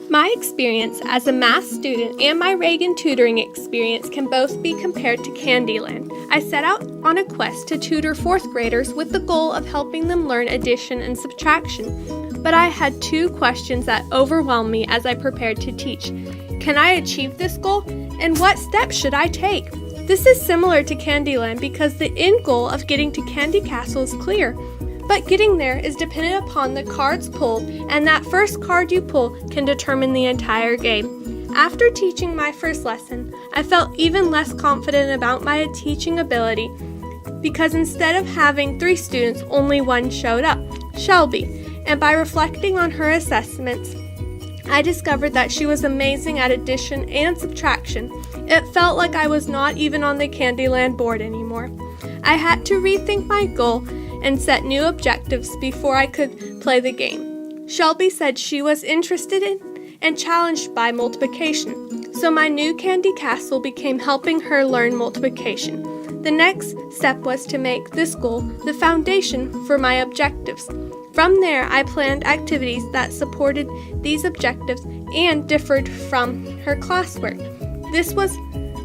My experience as a math student and my Reagan tutoring experience can both be compared to Candyland. I set out on a quest to tutor 4th graders with the goal of helping them learn addition and subtraction. But I had 2 questions that overwhelmed me as I prepared to teach. Can I achieve this goal? And what steps should I take? This is similar to Candyland because the end goal of getting to Candy Castle is clear. But getting there is dependent upon the cards pulled, and that first card you pull can determine the entire game. After teaching my first lesson, I felt even less confident about my teaching ability because instead of having 3 students, only 1 showed up, Shelby, and by reflecting on her assessments, I discovered that she was amazing at addition and subtraction. It felt like I was not even on the Candyland board anymore. I had to rethink my goal and set new objectives before I could play the game. Shelby said she was interested in and challenged by multiplication, so my new Candy Castle became helping her learn multiplication. The next step was to make this goal the foundation for my objectives. From there, I planned activities that supported these objectives and differed from her classwork. This was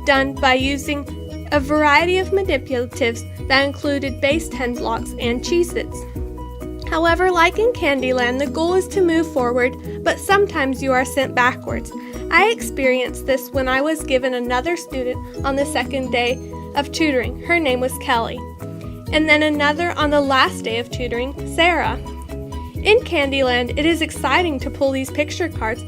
done by using a variety of manipulatives that included base 10 blocks and Cheez-Its. However, like in Candyland, the goal is to move forward, but sometimes you are sent backwards. I experienced this when I was given another student on the second day of tutoring. Her name was Kelly. And then another on the last day of tutoring, Sarah. In Candyland, it is exciting to pull these picture cards,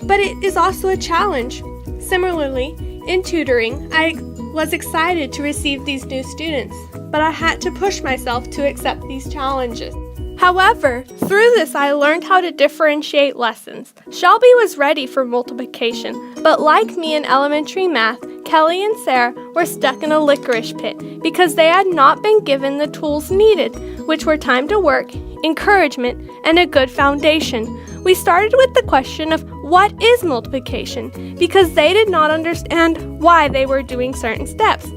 but it is also a challenge. Similarly, in tutoring, I was excited to receive these new students, but I had to push myself to accept these challenges. However, through this I learned how to differentiate lessons. Shelby was ready for multiplication, but like me in elementary math, Kelly and Sarah were stuck in a licorice pit because they had not been given the tools needed, which were time to work, encouragement, and a good foundation. We started with the question of what is multiplication because they did not understand why they were doing certain steps.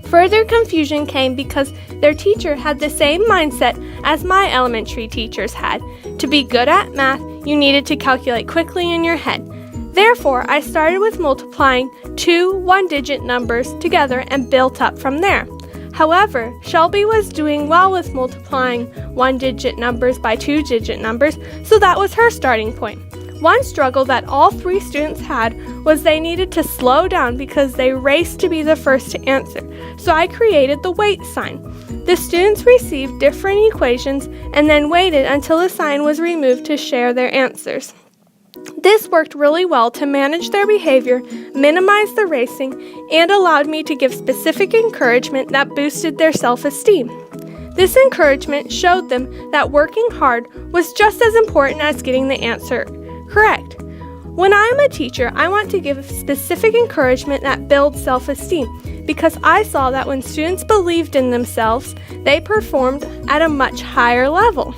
Further confusion came because their teacher had the same mindset as my elementary teachers had. To be good at math, you needed to calculate quickly in your head. Therefore, I started with multiplying 2 one-digit numbers together and built up from there. However, Shelby was doing well with multiplying one-digit numbers by 2-digit numbers, so that was her starting point. One struggle that all 3 students had was they needed to slow down because they raced to be the first to answer, so I created the wait sign. The students received different equations and then waited until the sign was removed to share their answers. This worked really well to manage their behavior, minimize the racing, and allowed me to give specific encouragement that boosted their self-esteem. This encouragement showed them that working hard was just as important as getting the answer correct. When I am a teacher, I want to give specific encouragement that builds self-esteem because I saw that when students believed in themselves, they performed at a much higher level.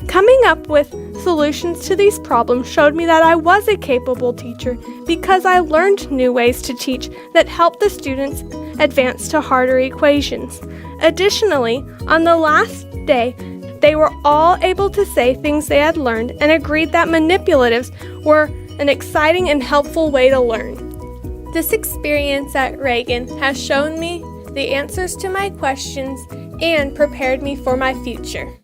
Coming up with solutions to these problems showed me that I was a capable teacher because I learned new ways to teach that helped the students advance to harder equations. Additionally, on the last day, they were all able to say things they had learned and agreed that manipulatives were an exciting and helpful way to learn. This experience at Reagan has shown me the answers to my questions and prepared me for my future.